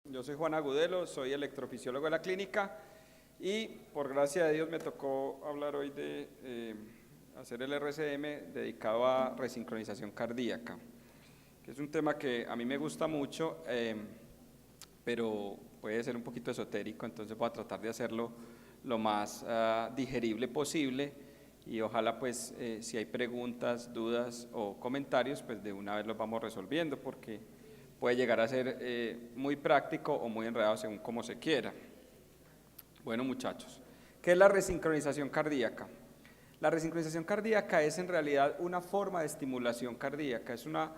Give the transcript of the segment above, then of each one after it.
Yo soy Juan Agudelo, soy electrofisiólogo de la clínica y por gracia de Dios me tocó hablar hoy de hacer el RCM dedicado a resincronización cardíaca, que es un tema que a mí me gusta mucho, pero puede ser un poquito esotérico, entonces voy a tratar de hacerlo lo más digerible posible y ojalá pues si hay preguntas, dudas o comentarios, pues de una vez los vamos resolviendo porque puede llegar a ser muy práctico o muy enredado según como se quiera. Bueno muchachos, ¿qué es la resincronización cardíaca? La resincronización cardíaca es en realidad una forma de estimulación cardíaca, es una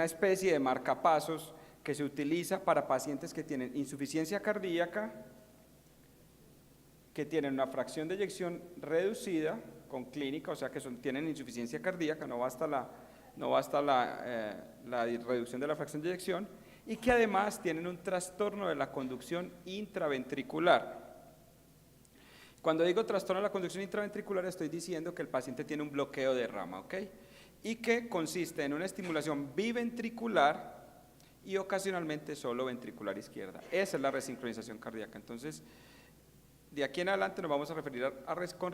especie de marcapasos que se utiliza para pacientes que tienen insuficiencia cardíaca, que tienen una fracción de eyección reducida con clínica, o sea que tienen insuficiencia cardíaca, no basta la reducción de la fracción de eyección, y que además tienen un trastorno de la conducción intraventricular. Cuando digo trastorno de la conducción intraventricular estoy diciendo que el paciente tiene un bloqueo de rama, ¿ok? Y que consiste en una estimulación biventricular y ocasionalmente solo ventricular izquierda. Esa es la resincronización cardíaca. Entonces, de aquí en adelante nos vamos a referir con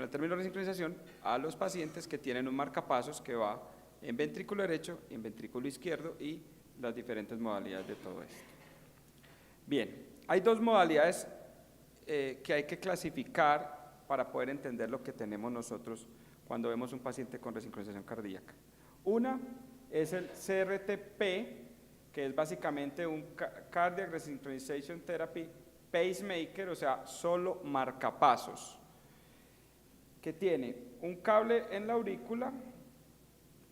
el término resincronización a los pacientes que tienen un marcapasos que va en ventrículo derecho, en ventrículo izquierdo y las diferentes modalidades de todo esto. Bien, hay dos modalidades que hay que clasificar para poder entender lo que tenemos nosotros cuando vemos un paciente con resincronización cardíaca. Una es el CRTP, que es básicamente un Cardiac Resynchronization Therapy pacemaker, o sea, solo marcapasos, que tiene un cable en la aurícula,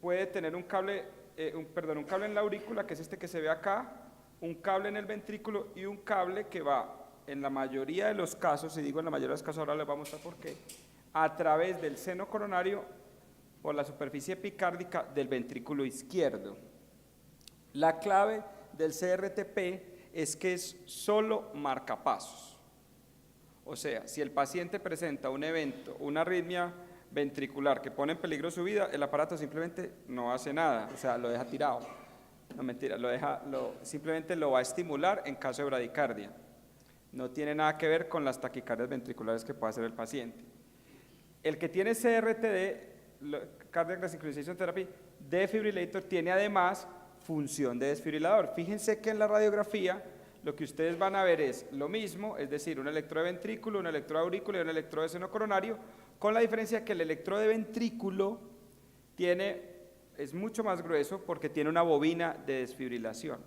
puede tener un cable en la aurícula, que es este que se ve acá, un cable en el ventrículo y un cable que va, en la mayoría de los casos, y digo en la mayoría de los casos, ahora les vamos a mostrar por qué, a través del seno coronario por la superficie epicárdica del ventrículo izquierdo. La clave del CRTP es que es solo marcapasos. O sea, si el paciente presenta un evento, una arritmia ventricular que pone en peligro su vida, el aparato simplemente no hace nada, o sea, lo deja tirado. No, mentira, simplemente lo va a estimular en caso de bradicardia. No tiene nada que ver con las taquicardias ventriculares que pueda hacer el paciente. El que tiene CRTD, Cardiac Resynchronization Therapy, defibrillator, tiene además función de desfibrilador. Fíjense que en la radiografía lo que ustedes van a ver es lo mismo, es decir, un electrodo de ventrículo, un electrodo de aurícula y un electrodo de seno coronario, con la diferencia que el electrodo de ventrículo es mucho más grueso porque tiene una bobina de desfibrilación.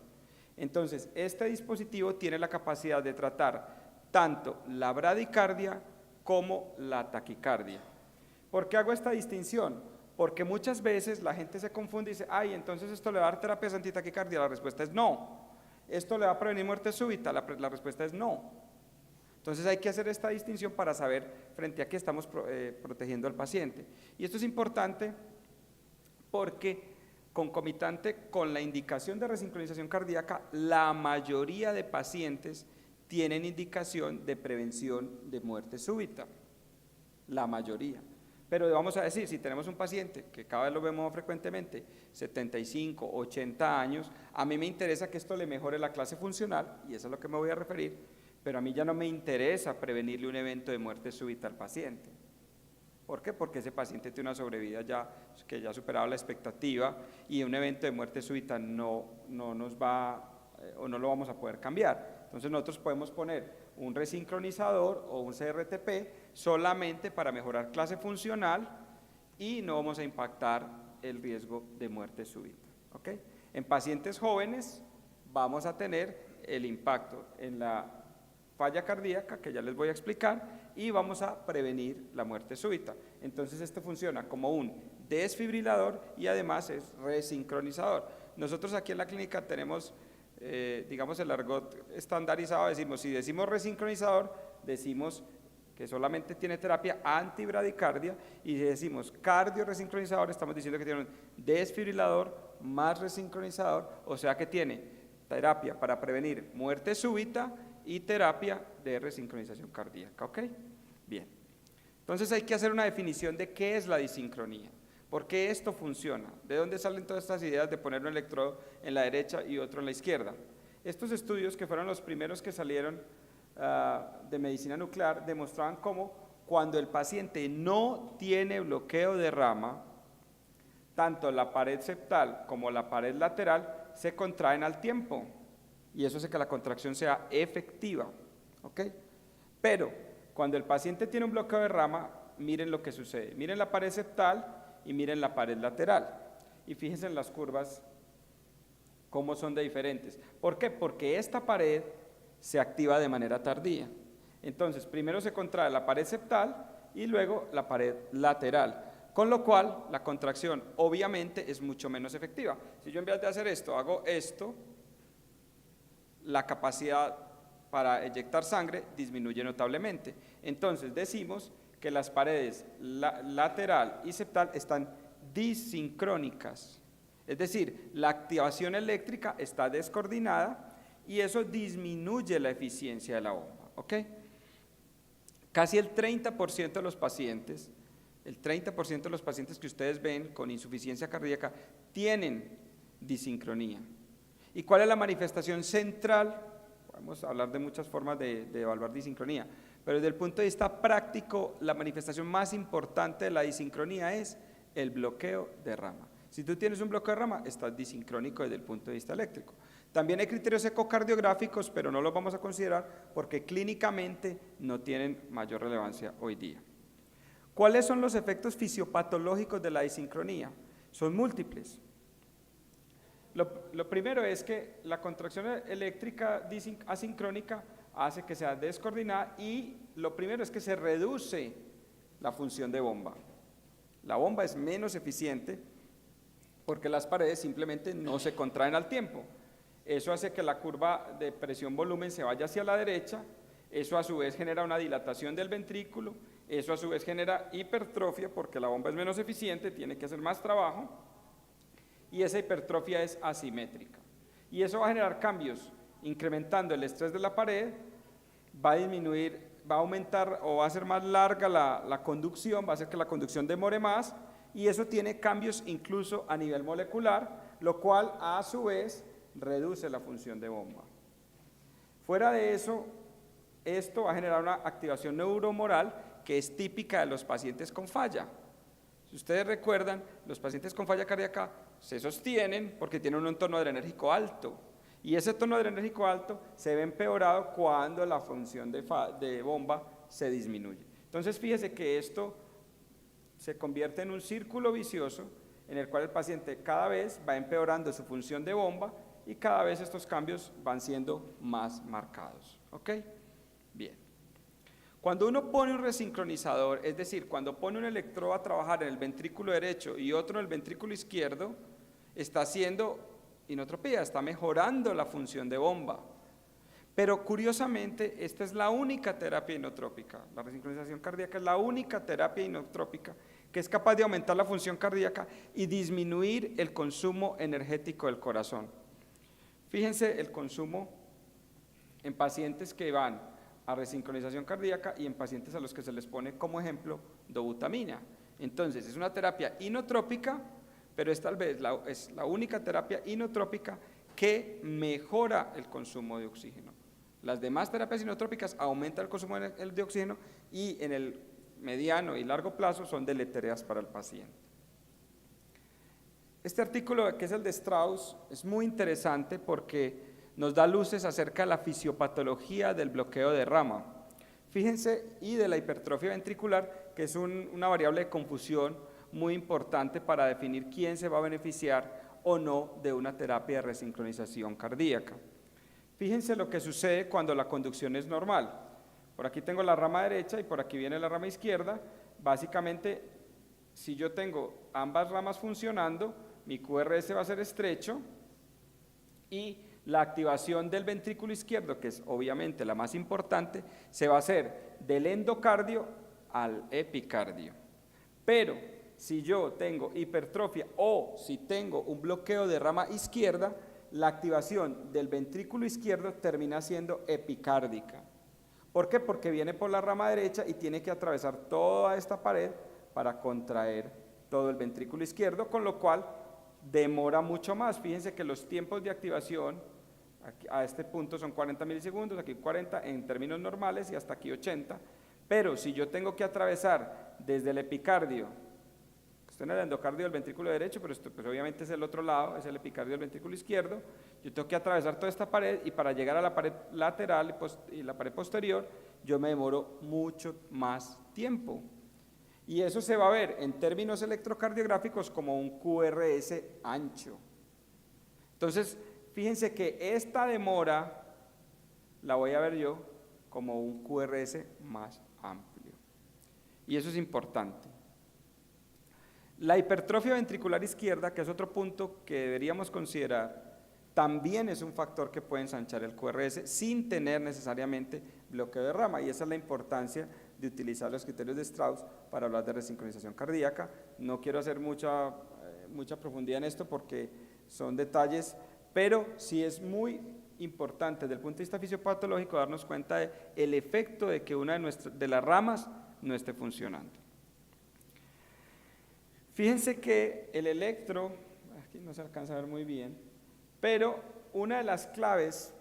Entonces, este dispositivo tiene la capacidad de tratar tanto la bradicardia como la taquicardia. ¿Por qué hago esta distinción? Porque muchas veces la gente se confunde y dice, ay, entonces esto le va a dar terapias antitaquicardia. La respuesta es no. ¿Esto le va a prevenir muerte súbita? La respuesta es no. Entonces hay que hacer esta distinción para saber frente a qué estamos protegiendo al paciente. Y esto es importante porque concomitante con la indicación de resincronización cardíaca, la mayoría de pacientes tienen indicación de prevención de muerte súbita. La mayoría. Pero vamos a decir, si tenemos un paciente, que cada vez lo vemos más frecuentemente, 75, 80 años, a mí me interesa que esto le mejore la clase funcional, y eso es a lo que me voy a referir, pero a mí ya no me interesa prevenirle un evento de muerte súbita al paciente. ¿Por qué? Porque ese paciente tiene una sobrevida que ya ha superado la expectativa y un evento de muerte súbita no nos va o no lo vamos a poder cambiar. Entonces nosotros podemos poner un resincronizador o un CRTP solamente para mejorar clase funcional y no vamos a impactar el riesgo de muerte súbita. ¿Okay? En pacientes jóvenes vamos a tener el impacto en la falla cardíaca, que ya les voy a explicar, y vamos a prevenir la muerte súbita. Entonces esto funciona como un desfibrilador y además es resincronizador. Nosotros aquí en la clínica tenemos digamos el argot estandarizado, si decimos resincronizador, decimos que solamente tiene terapia antibradicardia, y si decimos cardioresincronizador, estamos diciendo que tiene un desfibrilador más resincronizador, o sea que tiene terapia para prevenir muerte súbita y terapia de resincronización cardíaca, ¿ok? Bien, entonces hay que hacer una definición de qué es la disincronía, ¿Por qué esto funciona? ¿De dónde salen todas estas ideas de poner un electrodo en la derecha y otro en la izquierda? Estos estudios, que fueron los primeros que salieron de medicina nuclear, demostraban cómo cuando el paciente no tiene bloqueo de rama, tanto la pared septal como la pared lateral se contraen al tiempo, y eso hace que la contracción sea efectiva, ¿ok? Pero cuando el paciente tiene un bloqueo de rama, miren lo que sucede. Miren la pared septal y miren la pared lateral. Y fíjense en las curvas cómo son de diferentes. ¿Por qué? Porque esta pared se activa de manera tardía. Entonces, primero se contrae la pared septal y luego la pared lateral, con lo cual la contracción obviamente es mucho menos efectiva. Si yo en vez de hacer esto, hago esto, la capacidad para eyectar sangre disminuye notablemente. Entonces decimos que las paredes lateral y septal están disincrónicas, es decir, la activación eléctrica está descoordinada y eso disminuye la eficiencia de la bomba, ¿ok? Casi el 30% de los pacientes, que ustedes ven con insuficiencia cardíaca tienen disincronía. ¿Y cuál es la manifestación central? Podemos hablar de muchas formas de evaluar disincronía, pero desde el punto de vista práctico, la manifestación más importante de la disincronía es el bloqueo de rama. Si tú tienes un bloqueo de rama, estás disincrónico desde el punto de vista eléctrico. También hay criterios ecocardiográficos, pero no los vamos a considerar porque clínicamente no tienen mayor relevancia hoy día. ¿Cuáles son los efectos fisiopatológicos de la disincronía? Son múltiples. Lo primero es que la contracción eléctrica asincrónica hace que sea descoordinada y lo primero es que se reduce la función de bomba. La bomba es menos eficiente porque las paredes simplemente no se contraen al tiempo. Eso hace que la curva de presión-volumen se vaya hacia la derecha, eso a su vez genera una dilatación del ventrículo, eso a su vez genera hipertrofia porque la bomba es menos eficiente, tiene que hacer más trabajo, y esa hipertrofia es asimétrica. Y eso va a generar cambios, incrementando el estrés de la pared, va a disminuir, va a aumentar o va a hacer más larga la conducción, va a hacer que la conducción demore más, y eso tiene cambios incluso a nivel molecular, lo cual a su vez reduce la función de bomba. Fuera de eso, esto va a generar una activación neuromoral que es típica de los pacientes con falla. Si ustedes recuerdan, los pacientes con falla cardíaca se sostienen porque tienen un tono adrenérgico alto y ese tono adrenérgico alto se ve empeorado cuando la función de bomba se disminuye. Entonces fíjese que esto se convierte en un círculo vicioso en el cual el paciente cada vez va empeorando su función de bomba y cada vez estos cambios van siendo más marcados. ¿Ok? Bien. Cuando uno pone un resincronizador, es decir, cuando pone un electrodo a trabajar en el ventrículo derecho y otro en el ventrículo izquierdo, está haciendo inotropía, está mejorando la función de bomba. Pero curiosamente, esta es la única terapia inotrópica, la resincronización cardíaca es la única terapia inotrópica que es capaz de aumentar la función cardíaca y disminuir el consumo energético del corazón. Fíjense el consumo en pacientes que van a resincronización cardíaca y en pacientes a los que se les pone como ejemplo dobutamina. Entonces, es una terapia inotrópica, pero es tal vez es la única terapia inotrópica que mejora el consumo de oxígeno. Las demás terapias inotrópicas aumentan el consumo de oxígeno y en el mediano y largo plazo son deletéreas para el paciente. Este artículo, que es el de Strauss, es muy interesante porque nos da luces acerca de la fisiopatología del bloqueo de rama. Fíjense, y de la hipertrofia ventricular, que es una variable de confusión muy importante para definir quién se va a beneficiar o no de una terapia de resincronización cardíaca. Fíjense lo que sucede cuando la conducción es normal. Por aquí tengo la rama derecha y por aquí viene la rama izquierda. Básicamente, si yo tengo ambas ramas funcionando, mi QRS va a ser estrecho y la activación del ventrículo izquierdo, que es obviamente la más importante, se va a hacer del endocardio al epicardio. Pero si yo tengo hipertrofia o si tengo un bloqueo de rama izquierda, la activación del ventrículo izquierdo termina siendo epicárdica. ¿Por qué? Porque viene por la rama derecha y tiene que atravesar toda esta pared para contraer todo el ventrículo izquierdo, con lo cual demora mucho más. Fíjense que los tiempos de activación aquí, a este punto son 40 milisegundos, aquí 40 en términos normales y hasta aquí 80, pero si yo tengo que atravesar desde el epicardio, estoy en el endocardio del ventrículo derecho, pero esto pues obviamente es el otro lado, es el epicardio del ventrículo izquierdo, yo tengo que atravesar toda esta pared y para llegar a la pared lateral y la pared posterior, yo me demoro mucho más tiempo. Y eso se va a ver en términos electrocardiográficos como un QRS ancho. Entonces, fíjense que esta demora la voy a ver yo como un QRS más amplio. Y eso es importante. La hipertrofia ventricular izquierda, que es otro punto que deberíamos considerar, también es un factor que puede ensanchar el QRS sin tener necesariamente bloqueo de rama, y esa es la importancia de utilizar los criterios de Strauss para hablar de resincronización cardíaca. No quiero hacer mucha profundidad en esto porque son detalles, pero sí es muy importante desde el punto de vista fisiopatológico darnos cuenta del efecto de que una de las ramas no esté funcionando. Fíjense que el electro, aquí no se alcanza a ver muy bien, pero una de las claves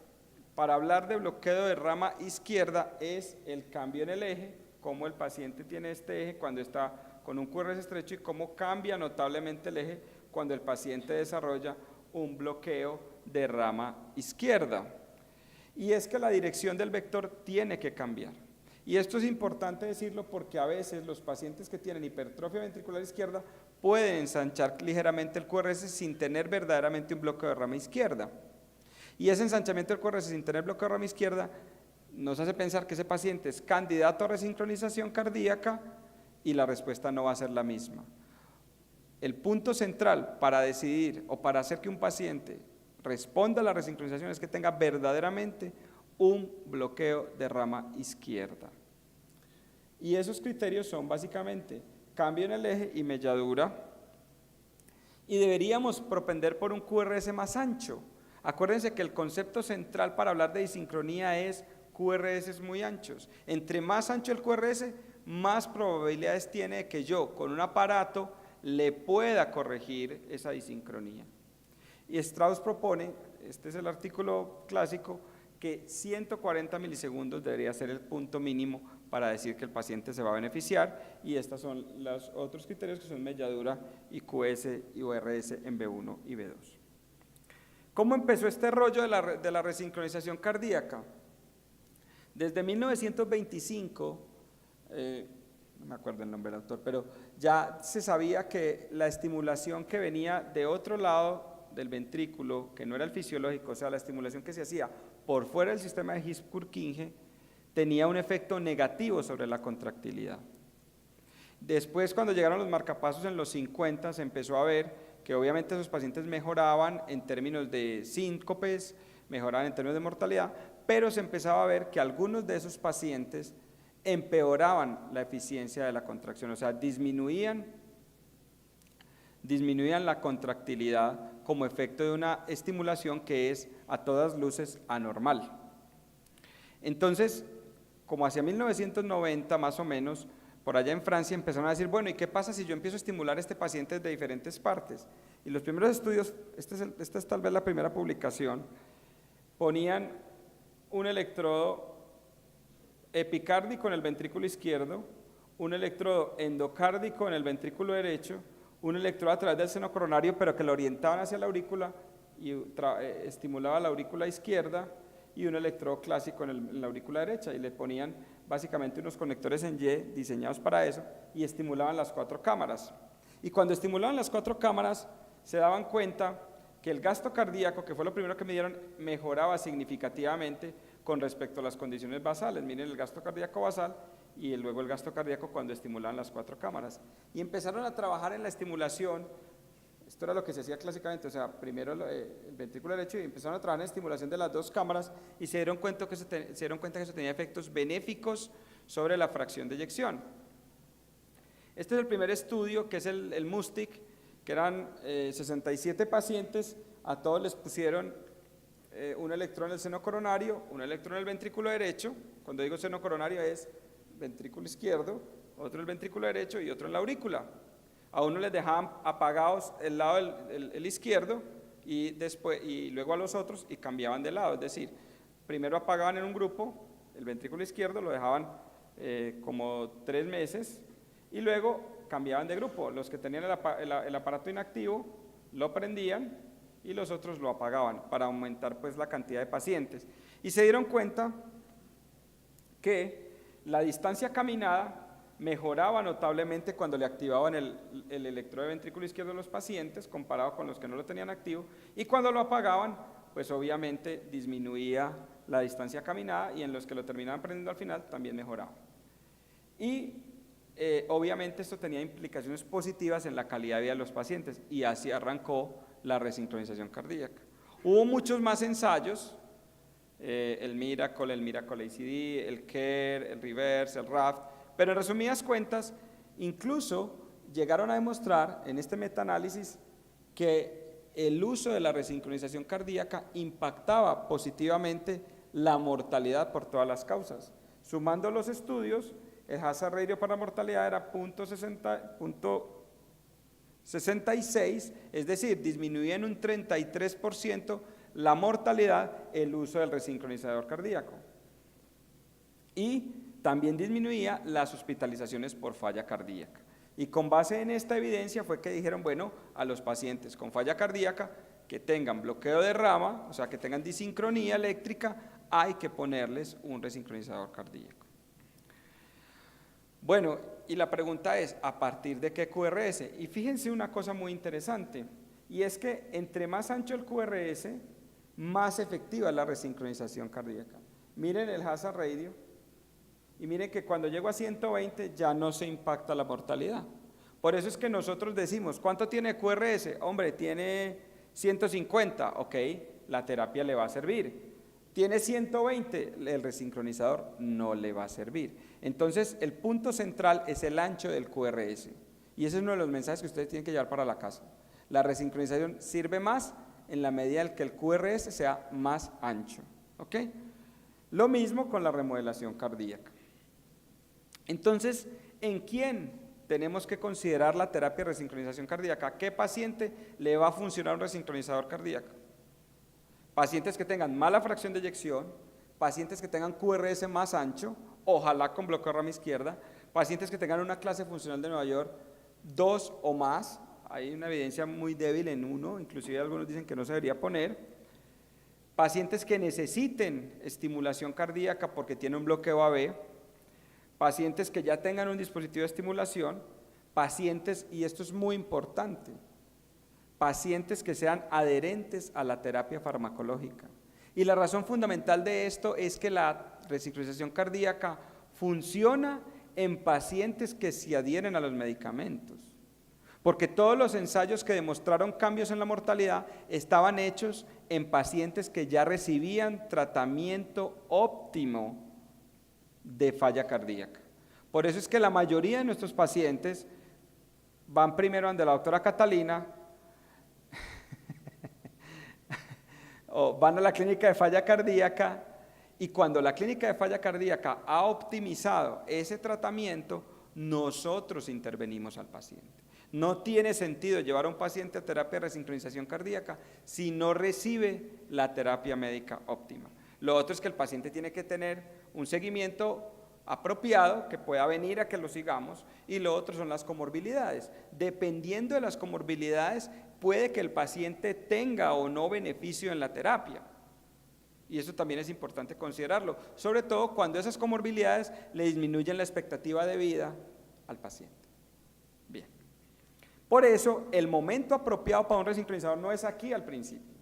para hablar de bloqueo de rama izquierda es el cambio en el eje, cómo el paciente tiene este eje cuando está con un QRS estrecho y cómo cambia notablemente el eje cuando el paciente desarrolla un bloqueo de rama izquierda. Y es que la dirección del vector tiene que cambiar. Y esto es importante decirlo porque a veces los pacientes que tienen hipertrofia ventricular izquierda pueden ensanchar ligeramente el QRS sin tener verdaderamente un bloqueo de rama izquierda. Y ese ensanchamiento del QRS sin tener bloqueo de rama izquierda nos hace pensar que ese paciente es candidato a resincronización cardíaca y la respuesta no va a ser la misma. El punto central para decidir o para hacer que un paciente responda a la resincronización es que tenga verdaderamente un bloqueo de rama izquierda. Y esos criterios son básicamente cambio en el eje y melladura, y deberíamos propender por un QRS más ancho. Acuérdense que el concepto central para hablar de disincronía es QRS muy anchos. Entre más ancho el QRS, más probabilidades tiene de que yo con un aparato le pueda corregir esa disincronía. Y Strauss propone, este es el artículo clásico, que 140 milisegundos debería ser el punto mínimo para decir que el paciente se va a beneficiar, y estos son los otros criterios que son melladura y QS y ORS en B1 y B2. ¿Cómo empezó este rollo de la resincronización cardíaca? Desde 1925, no me acuerdo el nombre del autor, pero ya se sabía que la estimulación que venía de otro lado del ventrículo, que no era el fisiológico, o sea, la estimulación que se hacía por fuera del sistema de His-Purkinje, tenía un efecto negativo sobre la contractilidad. Después, cuando llegaron los marcapasos en los 50, se empezó a ver que obviamente esos pacientes mejoraban en términos de síncopes, mejoraban en términos de mortalidad, pero se empezaba a ver que algunos de esos pacientes empeoraban la eficiencia de la contracción, o sea, disminuían la contractilidad como efecto de una estimulación que es a todas luces anormal. Entonces, como hacia 1990 más o menos, por allá en Francia empezaron a decir, bueno, ¿y qué pasa si yo empiezo a estimular a este paciente de diferentes partes? Y los primeros estudios, esta es tal vez la primera publicación, ponían un electrodo epicárdico en el ventrículo izquierdo, un electrodo endocárdico en el ventrículo derecho, un electrodo a través del seno coronario, pero que lo orientaban hacia la aurícula y estimulaba la aurícula izquierda, y un electrodo clásico en la aurícula derecha, y le ponían básicamente unos conectores en Y diseñados para eso, y estimulaban las 4 cámaras. Y cuando estimulaban las 4 cámaras, se daban cuenta que el gasto cardíaco, que fue lo primero que midieron, mejoraba significativamente con respecto a las condiciones basales. Miren el gasto cardíaco basal y luego el gasto cardíaco cuando estimulaban las 4 cámaras. Y empezaron a trabajar en la estimulación. Esto era lo que se hacía clásicamente, o sea, primero el ventrículo derecho, y empezaron a trabajar en la estimulación de las 2 cámaras y se dieron cuenta que eso tenía efectos benéficos sobre la fracción de eyección. Este es el primer estudio, que es el MUSTIC, que eran 67 pacientes, a todos les pusieron un electrodo en el seno coronario, un electrodo en el ventrículo derecho. Cuando digo seno coronario es ventrículo izquierdo, otro en el ventrículo derecho y otro en la aurícula. A uno les dejaban apagados el lado el izquierdo y luego a los otros y cambiaban de lado. Es decir, primero apagaban en un grupo el ventrículo izquierdo, lo dejaban como 3 meses y luego cambiaban de grupo. Los que tenían el aparato inactivo lo prendían y los otros lo apagaban para aumentar pues la cantidad de pacientes. Y se dieron cuenta que la distancia caminada mejoraba notablemente cuando le activaban el electrodo de ventrículo izquierdo a los pacientes comparado con los que no lo tenían activo, y cuando lo apagaban pues obviamente disminuía la distancia caminada, y en los que lo terminaban prendiendo al final también mejoraba. Y obviamente esto tenía implicaciones positivas en la calidad de vida de los pacientes, y así arrancó la resincronización cardíaca. Hubo muchos más ensayos, el Miracle ACD, el CARE, el Reverse, el RAFT, pero en resumidas cuentas, incluso llegaron a demostrar en este metaanálisis que el uso de la resincronización cardíaca impactaba positivamente la mortalidad por todas las causas. Sumando los estudios, el hazard ratio para la mortalidad era 0.66, es decir, disminuía en un 33% la mortalidad el uso del resincronizador cardíaco. Y también disminuía las hospitalizaciones por falla cardíaca. Y con base en esta evidencia fue que dijeron, bueno, a los pacientes con falla cardíaca que tengan bloqueo de rama, o sea, que tengan disincronía eléctrica, hay que ponerles un resincronizador cardíaco. Bueno, y la pregunta es, ¿a partir de qué QRS? Y fíjense una cosa muy interesante, y es que entre más ancho el QRS, más efectiva es la resincronización cardíaca. Miren el hazard ratio, y miren que cuando llego a 120 ya no se impacta la mortalidad. Por eso es que nosotros decimos, ¿cuánto tiene QRS? Hombre, tiene 150, ok, la terapia le va a servir. Tiene 120, el resincronizador no le va a servir. Entonces, el punto central es el ancho del QRS. Y ese es uno de los mensajes que ustedes tienen que llevar para la casa. La resincronización sirve más en la medida en que el QRS sea más ancho, ¿ok? Lo mismo con la remodelación cardíaca. Entonces, ¿en quién tenemos que considerar la terapia de resincronización cardíaca? ¿A qué paciente le va a funcionar un resincronizador cardíaco? Pacientes que tengan mala fracción de eyección, pacientes que tengan QRS más ancho, ojalá con bloqueo de rama izquierda, pacientes que tengan una clase funcional de Nueva York 2 o más, hay una evidencia muy débil en 1, inclusive algunos dicen que no se debería poner, pacientes que necesiten estimulación cardíaca porque tienen un bloqueo AB, pacientes que ya tengan un dispositivo de estimulación, pacientes, y esto es muy importante, pacientes que sean adherentes a la terapia farmacológica. Y la razón fundamental de esto es que la resincronización cardíaca funciona en pacientes que se adhieren a los medicamentos, porque todos los ensayos que demostraron cambios en la mortalidad estaban hechos en pacientes que ya recibían tratamiento óptimo de falla cardíaca. Por eso es que la mayoría de nuestros pacientes van primero ante la doctora Catalina o van a la clínica de falla cardíaca, y cuando la clínica de falla cardíaca ha optimizado ese tratamiento, nosotros intervenimos al paciente. No tiene sentido llevar a un paciente a terapia de resincronización cardíaca si no recibe la terapia médica óptima. Lo otro es que el paciente tiene que tener un seguimiento apropiado que pueda venir a que lo sigamos, y lo otro son las comorbilidades. Dependiendo de las comorbilidades, puede que el paciente tenga o no beneficio en la terapia. Y eso también es importante considerarlo, sobre todo cuando esas comorbilidades le disminuyen la expectativa de vida al paciente. Bien. Por eso, el momento apropiado para un resincronizador no es aquí al principio.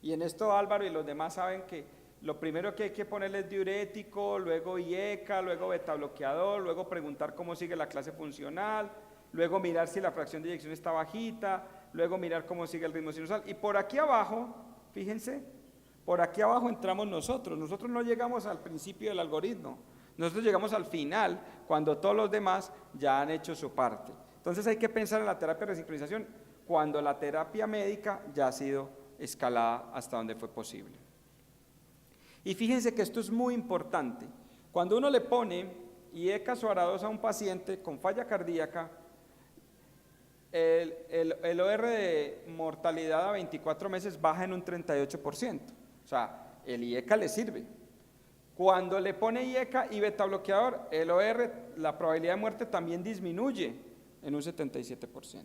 Y en esto Álvaro y los demás saben que lo primero que hay que ponerle es diurético, luego IECA, luego betabloqueador, luego preguntar cómo sigue la clase funcional, luego mirar si la fracción de eyección está bajita, luego mirar cómo sigue el ritmo sinusal. Y por aquí abajo, fíjense, por aquí abajo entramos nosotros. Nosotros no llegamos al principio del algoritmo, nosotros llegamos al final, cuando todos los demás ya han hecho su parte. Entonces hay que pensar en la terapia de resincronización cuando la terapia médica ya ha sido escalada hasta donde fue posible. Y fíjense que esto es muy importante. Cuando uno le pone IECA o ARA2 a un paciente con falla cardíaca, el OR de mortalidad a 24 meses baja en un 38%. O sea, el IECA le sirve. Cuando le pone IECA y beta bloqueador, el OR, la probabilidad de muerte también disminuye en un 77%.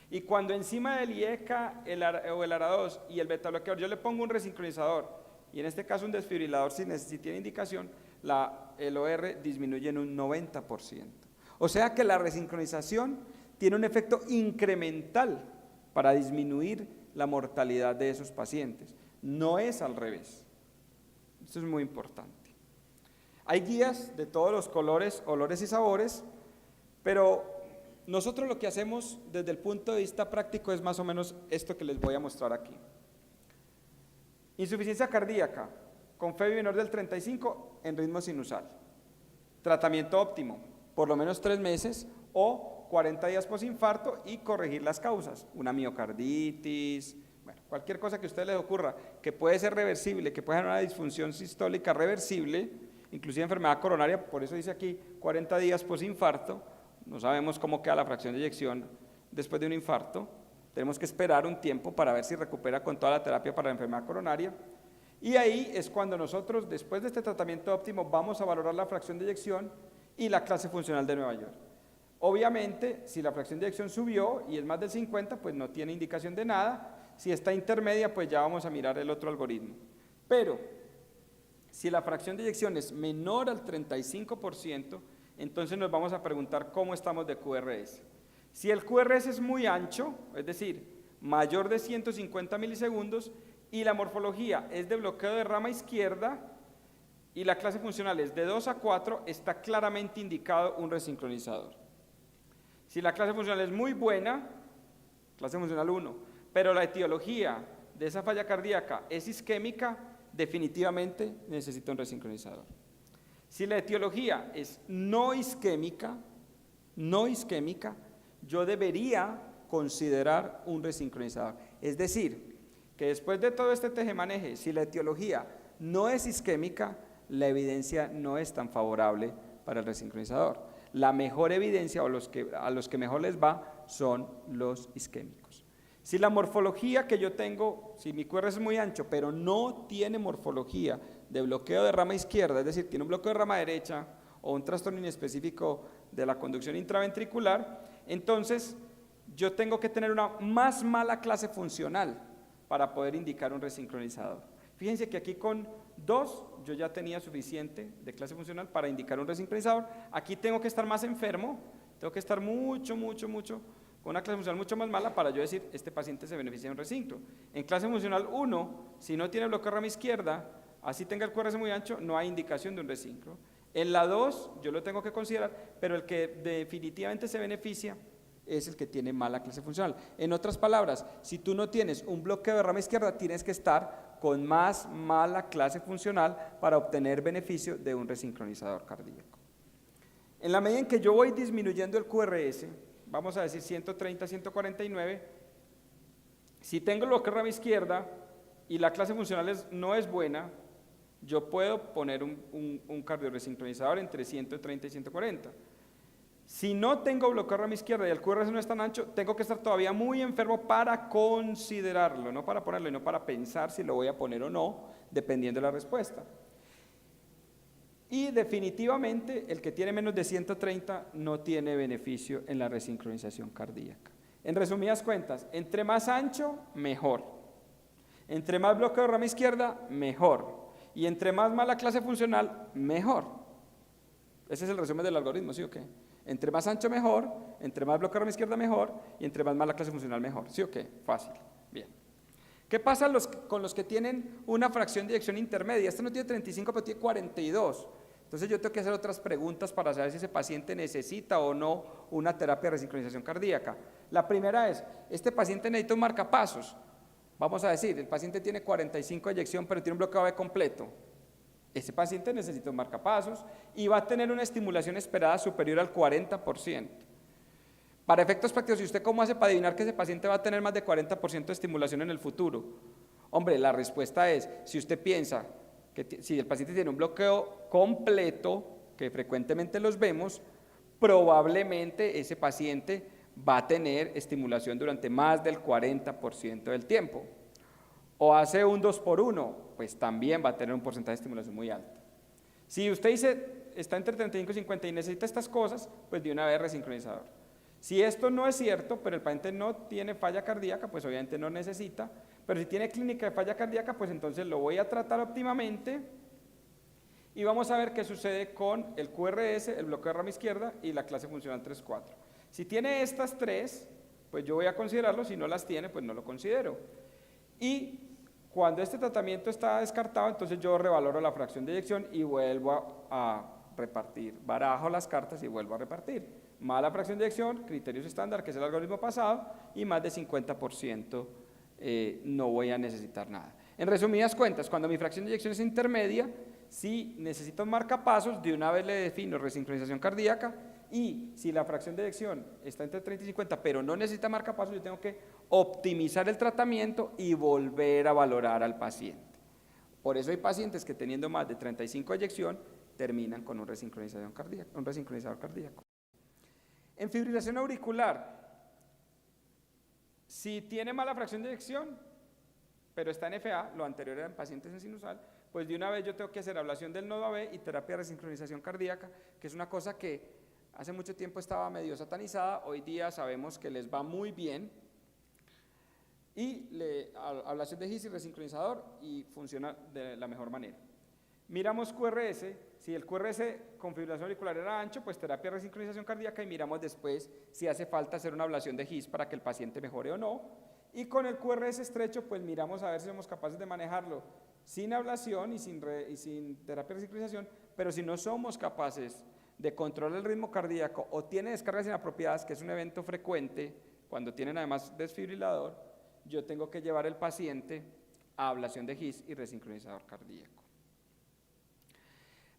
Y cuando encima del IECA o el ARA2 y el beta bloqueador yo le pongo un resincronizador, y en este caso un desfibrilador si tiene indicación, el OR disminuye en un 90%. O sea que la resincronización tiene un efecto incremental para disminuir la mortalidad de esos pacientes. No es al revés. Esto es muy importante. Hay guías de todos los colores, olores y sabores, pero nosotros lo que hacemos desde el punto de vista práctico es más o menos esto que les voy a mostrar aquí. Insuficiencia cardíaca, con FEBI menor del 35 en ritmo sinusal. Tratamiento óptimo, por lo menos 3 meses o 40 días posinfarto y corregir las causas. Una miocarditis, bueno, cualquier cosa que a ustedes les ocurra, que puede ser reversible, que puede ser una disfunción sistólica reversible, inclusive enfermedad coronaria, por eso dice aquí 40 días posinfarto. No sabemos cómo queda la fracción de eyección después de un infarto. Tenemos que esperar un tiempo para ver si recupera con toda la terapia para la enfermedad coronaria. Y ahí es cuando nosotros, después de este tratamiento óptimo, vamos a valorar la fracción de eyección y la clase funcional de Nueva York. Obviamente, si la fracción de eyección subió y es más del 50, pues no tiene indicación de nada. Si está intermedia, pues ya vamos a mirar el otro algoritmo. Pero, si la fracción de eyección es menor al 35%, entonces nos vamos a preguntar cómo estamos de QRS. Si el QRS es muy ancho, es decir, mayor de 150 milisegundos, y la morfología es de bloqueo de rama izquierda, y la clase funcional es de 2 a 4, está claramente indicado un resincronizador. Si la clase funcional es muy buena, clase funcional 1, pero la etiología de esa falla cardíaca es isquémica, definitivamente necesita un resincronizador. Si la etiología es no isquémica, yo debería considerar un resincronizador. Es decir, que después de todo este tejemaneje, si la etiología no es isquémica, la evidencia no es tan favorable para el resincronizador. La mejor evidencia, o a los que mejor les va, son los isquémicos. Si la morfología que yo tengo, si mi QRS es muy ancho, pero no tiene morfología de bloqueo de rama izquierda, es decir, tiene un bloqueo de rama derecha o un trastorno inespecífico de la conducción intraventricular, entonces yo tengo que tener una más mala clase funcional para poder indicar un resincronizador. Fíjense que aquí con 2 yo ya tenía suficiente de clase funcional para indicar un resincronizador. Aquí tengo que estar más enfermo, tengo que estar mucho, con una clase funcional mucho más mala para yo decir, este paciente se beneficia de un resincro. En clase funcional 1, si no tiene bloqueo de rama izquierda, así tenga el QRS muy ancho, no hay indicación de un resincro. En la 2, yo lo tengo que considerar, pero el que definitivamente se beneficia es el que tiene mala clase funcional. En otras palabras, si tú no tienes un bloqueo de rama izquierda, tienes que estar con más mala clase funcional para obtener beneficio de un resincronizador cardíaco. En la medida en que yo voy disminuyendo el QRS, vamos a decir 130, 149, si tengo el bloqueo de rama izquierda y la clase funcional no es buena, yo puedo poner un cardioresincronizador entre 130 y 140. Si no tengo bloqueo de rama izquierda y el QRS no es tan ancho, tengo que estar todavía muy enfermo para considerarlo, no para ponerlo y no para pensar si lo voy a poner o no, dependiendo de la respuesta. Y definitivamente el que tiene menos de 130 no tiene beneficio en la resincronización cardíaca. En resumidas cuentas, entre más ancho, mejor. Entre más bloqueo de rama izquierda, mejor. Y entre más mala clase funcional, mejor. Ese es el resumen del algoritmo, ¿sí o qué? Entre más ancho, mejor. Entre más bloqueo de rama izquierda, mejor. Y entre más mala clase funcional, mejor. ¿Sí o qué? Fácil. Bien. ¿Qué pasa con los que tienen una fracción de eyección intermedia? Este no tiene 35, pero tiene 42. Entonces yo tengo que hacer otras preguntas para saber si ese paciente necesita o no una terapia de resincronización cardíaca. La primera es, ¿este paciente necesita un marcapasos? Vamos a decir, el paciente tiene 45 de eyección, pero tiene un bloqueo AB completo. Ese paciente necesita un marcapasos y va a tener una estimulación esperada superior al 40%. Para efectos prácticos, ¿y usted cómo hace para adivinar que ese paciente va a tener más de 40% de estimulación en el futuro? Hombre, la respuesta es, si usted piensa que si el paciente tiene un bloqueo completo, que frecuentemente los vemos, probablemente ese paciente va a tener estimulación durante más del 40% del tiempo. O hace un 2 por 1, pues también va a tener un porcentaje de estimulación muy alto. Si usted dice, está entre 35 y 50 y necesita estas cosas, pues de una vez resincronizador. Si esto no es cierto, pero el paciente no tiene falla cardíaca, pues obviamente no necesita, pero si tiene clínica de falla cardíaca, pues entonces lo voy a tratar óptimamente y vamos a ver qué sucede con el QRS, el bloqueo de rama izquierda y la clase funcional 3-4. Si tiene estas tres, pues yo voy a considerarlo, si no las tiene, pues no lo considero. Y cuando este tratamiento está descartado, entonces yo revaloro la fracción de eyección y vuelvo a repartir. Barajo las cartas y vuelvo a repartir. Mala fracción de eyección, criterios estándar, que es el algoritmo pasado, y más de 50% no voy a necesitar nada. En resumidas cuentas, cuando mi fracción de eyección es intermedia, si necesito un marcapasos, de una vez le defino resincronización cardíaca, y si la fracción de eyección está entre 30 y 50, pero no necesita marcapasos, yo tengo que optimizar el tratamiento y volver a valorar al paciente. Por eso hay pacientes que teniendo más de 35 de eyección, terminan con un resincronizador cardíaco. En fibrilación auricular, si tiene mala fracción de eyección, pero está en FA, lo anterior era en pacientes en sinusal, pues de una vez yo tengo que hacer ablación del nodo AB y terapia de resincronización cardíaca, que es una cosa que hace mucho tiempo estaba medio satanizada, hoy día sabemos que les va muy bien, y ablación de GIS y resincronizador y funciona de la mejor manera. Miramos QRS, si el QRS con fibrilación auricular era ancho, pues terapia de resincronización cardíaca y miramos después si hace falta hacer una ablación de GIS para que el paciente mejore o no. Y con el QRS estrecho, pues miramos a ver si somos capaces de manejarlo sin ablación y sin terapia de resincronización, pero si no somos capaces de controlar el ritmo cardíaco o tiene descargas inapropiadas, que es un evento frecuente cuando tienen además desfibrilador, yo tengo que llevar el paciente a ablación de GIS y resincronizador cardíaco.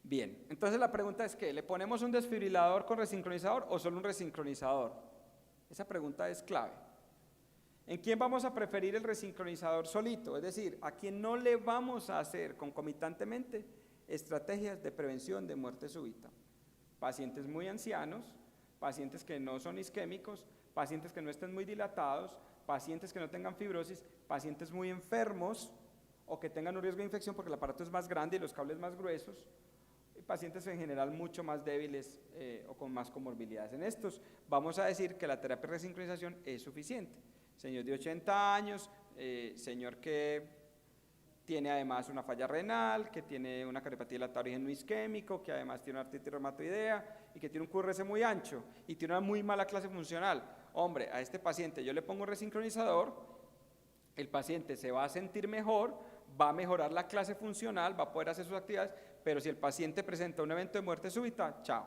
Bien, entonces la pregunta es ¿qué? ¿Le ponemos un desfibrilador con resincronizador o solo un resincronizador? Esa pregunta es clave. ¿En quién vamos a preferir el resincronizador solito? Es decir, ¿a quién no le vamos a hacer concomitantemente estrategias de prevención de muerte súbita? Pacientes muy ancianos, pacientes que no son isquémicos, pacientes que no estén muy dilatados, pacientes que no tengan fibrosis, pacientes muy enfermos o que tengan un riesgo de infección porque el aparato es más grande y los cables más gruesos, y pacientes en general mucho más débiles o con más comorbilidades. En estos vamos a decir que la terapia de resincronización es suficiente. Señor de 80 años, señor que tiene además una falla renal, que tiene una cardiopatía dilatada de origen no isquémico, que además tiene una artritis reumatoidea y que tiene un QRS muy ancho y tiene una muy mala clase funcional. Hombre, a este paciente yo le pongo resincronizador, el paciente se va a sentir mejor, va a mejorar la clase funcional, va a poder hacer sus actividades, pero si el paciente presenta un evento de muerte súbita, chao.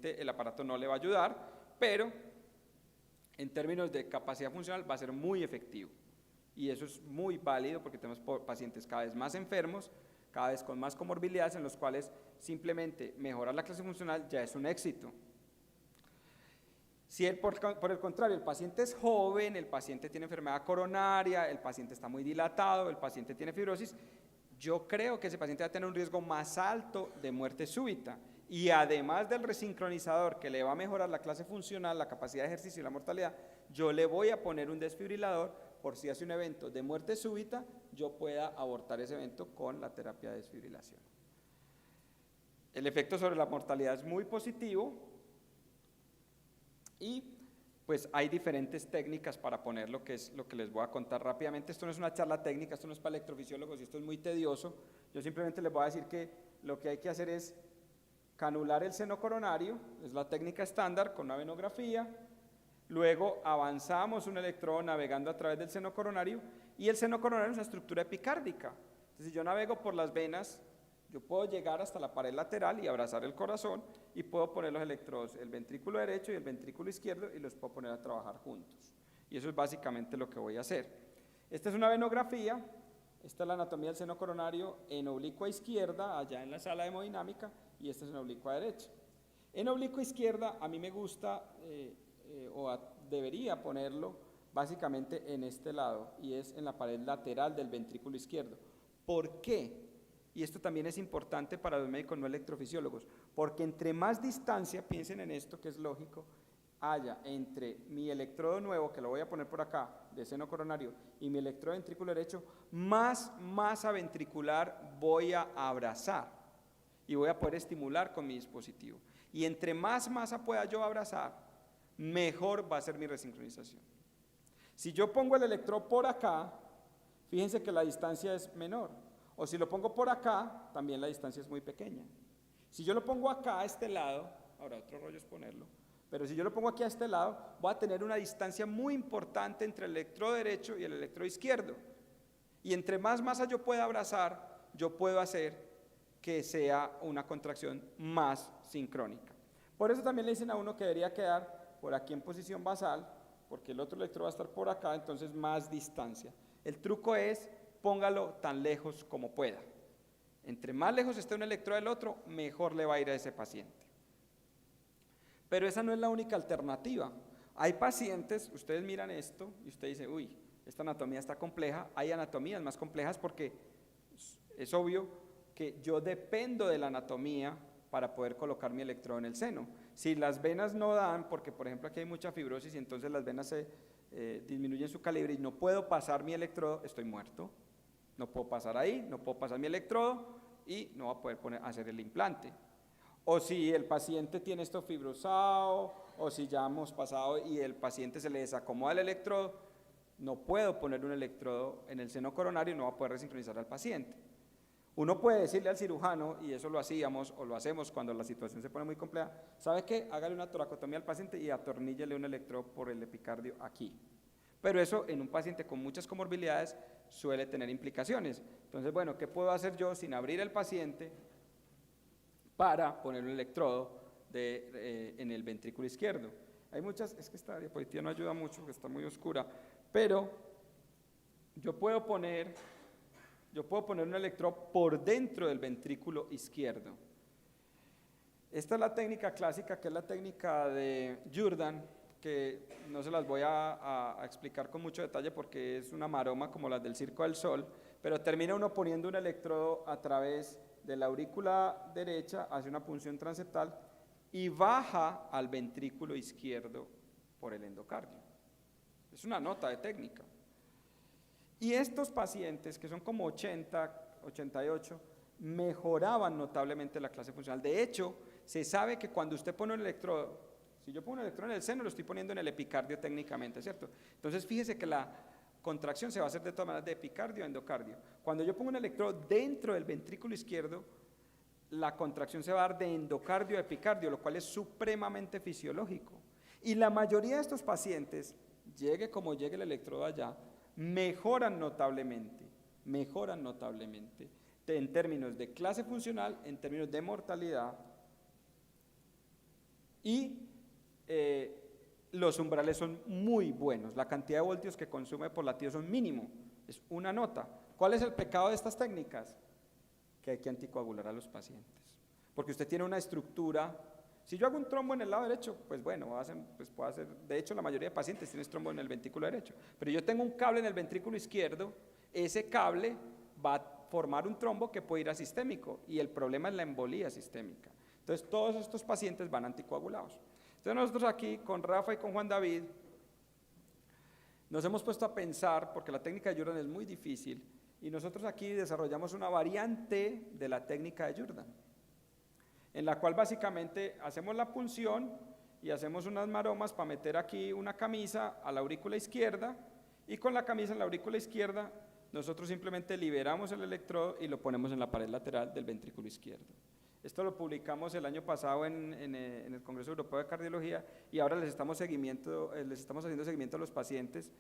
El aparato no le va a ayudar, pero en términos de capacidad funcional va a ser muy efectivo. Y eso es muy válido porque tenemos pacientes cada vez más enfermos, cada vez con más comorbilidades en los cuales simplemente mejorar la clase funcional ya es un éxito. Si por el contrario el paciente es joven, el paciente tiene enfermedad coronaria, el paciente está muy dilatado, el paciente tiene fibrosis, yo creo que ese paciente va a tener un riesgo más alto de muerte súbita. Y además del resincronizador que le va a mejorar la clase funcional, la capacidad de ejercicio y la mortalidad, yo le voy a poner un desfibrilador por si hace un evento de muerte súbita, yo pueda abortar ese evento con la terapia de desfibrilación. El efecto sobre la mortalidad es muy positivo y pues hay diferentes técnicas para ponerlo, que es lo que les voy a contar rápidamente. Esto no es una charla técnica, esto no es para electrofisiólogos y esto es muy tedioso. Yo simplemente les voy a decir que lo que hay que hacer es canular el seno coronario, es la técnica estándar con una venografía. Luego avanzamos un electrodo navegando a través del seno coronario y el seno coronario es una estructura epicárdica. Entonces, si yo navego por las venas, yo puedo llegar hasta la pared lateral y abrazar el corazón y puedo poner los electrodos, el ventrículo derecho y el ventrículo izquierdo y los puedo poner a trabajar juntos. Y eso es básicamente lo que voy a hacer. Esta es una venografía, esta es la anatomía del seno coronario en oblicua izquierda, allá en la sala de hemodinámica, y esta es en oblicua derecha. En oblicua izquierda a mí me gusta debería ponerlo básicamente en este lado y es en la pared lateral del ventrículo izquierdo. ¿Por qué? Y esto también es importante para los médicos no electrofisiólogos, porque entre más distancia, piensen en esto que es lógico, haya entre mi electrodo nuevo, que lo voy a poner por acá, de seno coronario, y mi electrodo ventrículo derecho, más masa ventricular voy a abrazar y voy a poder estimular con mi dispositivo. Y entre más masa pueda yo abrazar, mejor va a ser mi resincronización. Si yo pongo el electrodo por acá, fíjense que la distancia es menor. O si lo pongo por acá, también la distancia es muy pequeña. Si yo lo pongo acá a este lado, ahora otro rollo es ponerlo, pero si yo lo pongo aquí a este lado, voy a tener una distancia muy importante entre el electrodo derecho y el electrodo izquierdo. Y entre más masa yo pueda abrazar, yo puedo hacer que sea una contracción más sincrónica. Por eso también le dicen a uno que debería quedar por aquí en posición basal, porque el otro electrodo va a estar por acá, entonces más distancia. El truco es, póngalo tan lejos como pueda. Entre más lejos esté un electrodo del otro, mejor le va a ir a ese paciente. Pero esa no es la única alternativa. Hay pacientes, ustedes miran esto y usted dice, uy, esta anatomía está compleja. Hay anatomías más complejas porque es obvio que yo dependo de la anatomía para poder colocar mi electrodo en el seno. Si las venas no dan, porque por ejemplo aquí hay mucha fibrosis y entonces las venas se disminuyen su calibre y no puedo pasar mi electrodo, estoy muerto. No puedo pasar ahí, no puedo pasar mi electrodo y no voy a poder hacer el implante. O si el paciente tiene esto fibrosado, o si ya hemos pasado y el paciente se le desacomoda el electrodo, no puedo poner un electrodo en el seno coronario y no va a poder resincronizar al paciente. Uno puede decirle al cirujano, y eso lo hacíamos o lo hacemos cuando la situación se pone muy compleja, ¿sabe qué? Hágale una toracotomía al paciente y atorníllele un electrodo por el epicardio aquí. Pero eso en un paciente con muchas comorbilidades suele tener implicaciones. Entonces, bueno, ¿qué puedo hacer yo sin abrir el paciente para poner un electrodo en el ventrículo izquierdo? Hay muchas, es que esta diapositiva no ayuda mucho, que está muy oscura, pero yo puedo poner un electrodo por dentro del ventrículo izquierdo. Esta es la técnica clásica, que es la técnica de Jordan, que no se las voy a explicar con mucho detalle porque es una maroma como las del Circo del Sol, pero termina uno poniendo un electrodo a través de la aurícula derecha, hace una punción transeptal y baja al ventrículo izquierdo por el endocardio. Es una nota de técnica. Y estos pacientes, que son como 80, 88, mejoraban notablemente la clase funcional. De hecho, se sabe que cuando usted pone un electrodo, si yo pongo un electrodo en el seno, lo estoy poniendo en el epicardio técnicamente, ¿cierto? Entonces, fíjese que la contracción se va a hacer de todas maneras de epicardio a endocardio. Cuando yo pongo un electrodo dentro del ventrículo izquierdo, la contracción se va a dar de endocardio a epicardio, lo cual es supremamente fisiológico. Y la mayoría de estos pacientes, llegue como llegue el electrodo allá, mejoran notablemente en términos de clase funcional, en términos de mortalidad y los umbrales son muy buenos, la cantidad de voltios que consume por latido son mínimo, es una nota. ¿Cuál es el pecado de estas técnicas? Que hay que anticoagular a los pacientes, porque usted tiene una estructura. Si yo hago un trombo en el lado derecho, pues bueno, puedo hacer, de hecho la mayoría de pacientes tienen trombo en el ventrículo derecho, pero yo tengo un cable en el ventrículo izquierdo, ese cable va a formar un trombo que puede ir a sistémico y el problema es la embolía sistémica. Entonces todos estos pacientes van anticoagulados. Entonces nosotros aquí con Rafa y con Juan David nos hemos puesto a pensar, porque la técnica de Jordan es muy difícil, y nosotros aquí desarrollamos una variante de la técnica de Jordan, en la cual básicamente hacemos la punción y hacemos unas maromas para meter aquí una camisa a la aurícula izquierda, y con la camisa en la aurícula izquierda nosotros simplemente liberamos el electrodo y lo ponemos en la pared lateral del ventrículo izquierdo. Esto lo publicamos el año pasado en el Congreso Europeo de Cardiología y ahora les estamos haciendo seguimiento a los pacientes.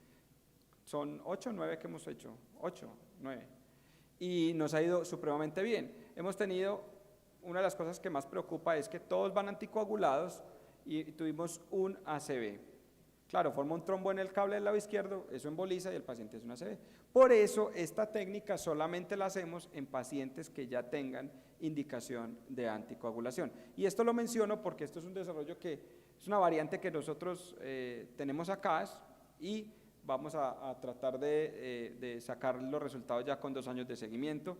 Son 8 o 9 que hemos hecho, 8, 9, y nos ha ido supremamente bien. Hemos tenido, una de las cosas que más preocupa es que todos van anticoagulados y tuvimos un ACV. Claro, forma un trombo en el cable del lado izquierdo, eso emboliza y el paciente es un ACV. Por eso esta técnica solamente la hacemos en pacientes que ya tengan indicación de anticoagulación. Y esto lo menciono porque esto es un desarrollo que es una variante que nosotros tenemos acá y vamos a tratar de sacar los resultados ya con 2 años de seguimiento.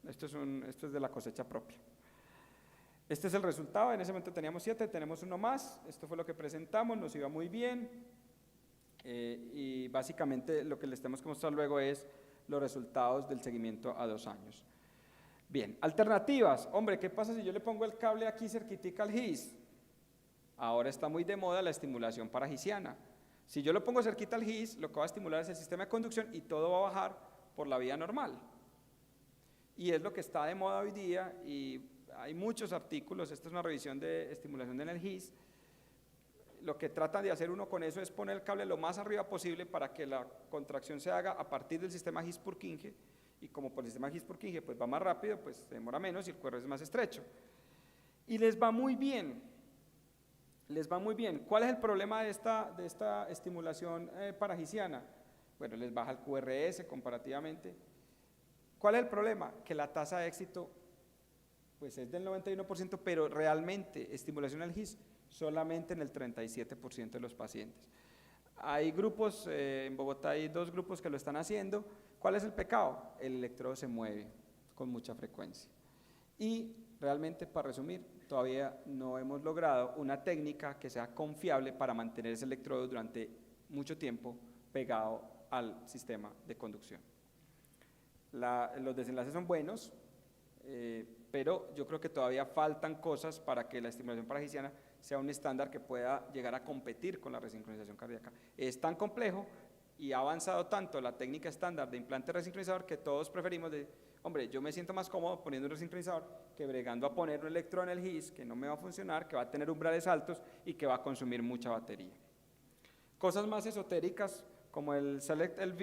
Esto es de la cosecha propia. Este es el resultado, en ese momento teníamos 7, tenemos uno más, esto fue lo que presentamos, nos iba muy bien, y básicamente lo que les tenemos que mostrar luego es los resultados del seguimiento a 2 años. Bien, alternativas. Hombre, ¿qué pasa si yo le pongo el cable aquí cerquitica al GIS? Ahora está muy de moda la estimulación paragisiana. Si yo lo pongo cerquita al GIS, lo que va a estimular es el sistema de conducción y todo va a bajar por la vía normal. Y es lo que está de moda hoy día y hay muchos artículos, esta es una revisión de estimulación en el GIS. Lo que trata de hacer uno con eso es poner el cable lo más arriba posible para que la contracción se haga a partir del sistema GIS-Purkinje, y como por el sistema GIS-Purkinje pues va más rápido, pues se demora menos y el cuero es más estrecho. Y les va muy bien, les va muy bien. ¿Cuál es el problema de esta estimulación paragisiana? Bueno, les baja el QRS comparativamente. ¿Cuál es el problema? Que la tasa de éxito pues es del 91%, pero realmente estimulación al GIS solamente en el 37% de los pacientes. Hay grupos, en Bogotá hay 2 grupos que lo están haciendo. ¿Cuál es el pecado? El electrodo se mueve con mucha frecuencia. Y realmente, para resumir, todavía no hemos logrado una técnica que sea confiable para mantener ese electrodo durante mucho tiempo pegado al sistema de conducción. Los desenlaces son buenos, pero yo creo que todavía faltan cosas para que la estimulación paragisiana sea un estándar que pueda llegar a competir con la resincronización cardíaca. Es tan complejo y ha avanzado tanto la técnica estándar de implante resincronizador que todos preferimos hombre, yo me siento más cómodo poniendo un resincronizador que bregando a poner un electrodo en el GIS que no me va a funcionar, que va a tener umbrales altos y que va a consumir mucha batería. Cosas más esotéricas como el Select LV,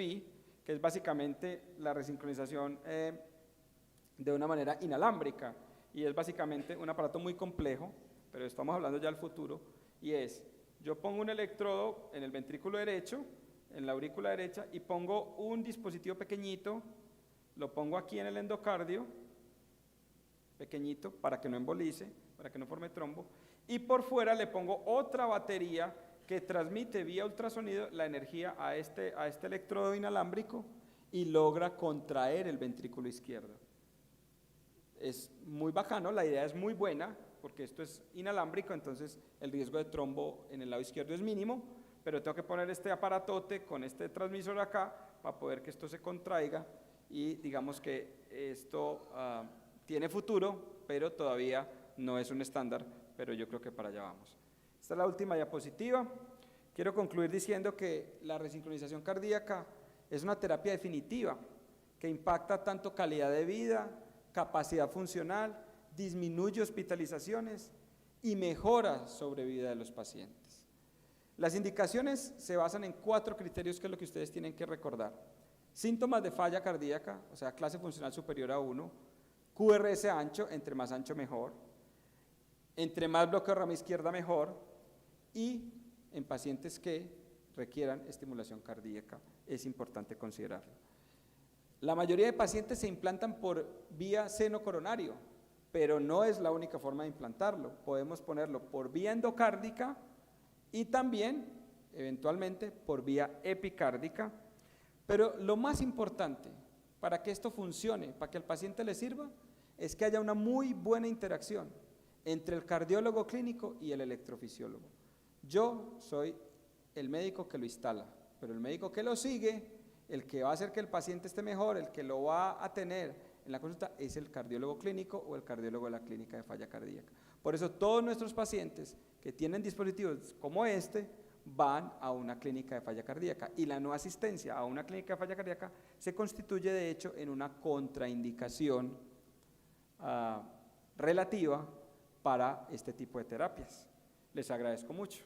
que es básicamente la resincronización de una manera inalámbrica, y es básicamente un aparato muy complejo, pero estamos hablando ya del futuro, y es, yo pongo un electrodo en el ventrículo derecho, en la aurícula derecha, y pongo un dispositivo pequeñito, lo pongo aquí en el endocardio, pequeñito, para que no embolice, para que no forme trombo, y por fuera le pongo otra batería que transmite vía ultrasonido la energía a este electrodo inalámbrico y logra contraer el ventrículo izquierdo. Es muy bacano, la idea es muy buena, porque esto es inalámbrico, entonces el riesgo de trombo en el lado izquierdo es mínimo, pero tengo que poner este aparatote con este transmisor acá para poder que esto se contraiga, y digamos que esto tiene futuro, pero todavía no es un estándar, pero yo creo que para allá vamos. Esta es la última diapositiva. Quiero concluir diciendo que la resincronización cardíaca es una terapia definitiva que impacta tanto calidad de vida, capacidad funcional, disminuye hospitalizaciones y mejora sobrevida de los pacientes. Las indicaciones se basan en 4 criterios, que es lo que ustedes tienen que recordar. Síntomas de falla cardíaca, o sea, clase funcional superior a 1, QRS ancho, entre más ancho mejor, entre más bloqueo de rama izquierda mejor, y en pacientes que requieran estimulación cardíaca es importante considerarlo. La mayoría de pacientes se implantan por vía seno coronario, pero no es la única forma de implantarlo. Podemos ponerlo por vía endocárdica y también, eventualmente, por vía epicárdica. Pero lo más importante para que esto funcione, para que al paciente le sirva, es que haya una muy buena interacción entre el cardiólogo clínico y el electrofisiólogo. Yo soy el médico que lo instala, pero el médico que lo sigue, el que va a hacer que el paciente esté mejor, el que lo va a tener en la consulta, es el cardiólogo clínico o el cardiólogo de la clínica de falla cardíaca. Por eso todos nuestros pacientes que tienen dispositivos como este van a una clínica de falla cardíaca, y la no asistencia a una clínica de falla cardíaca se constituye de hecho en una contraindicación relativa para este tipo de terapias. Les agradezco mucho.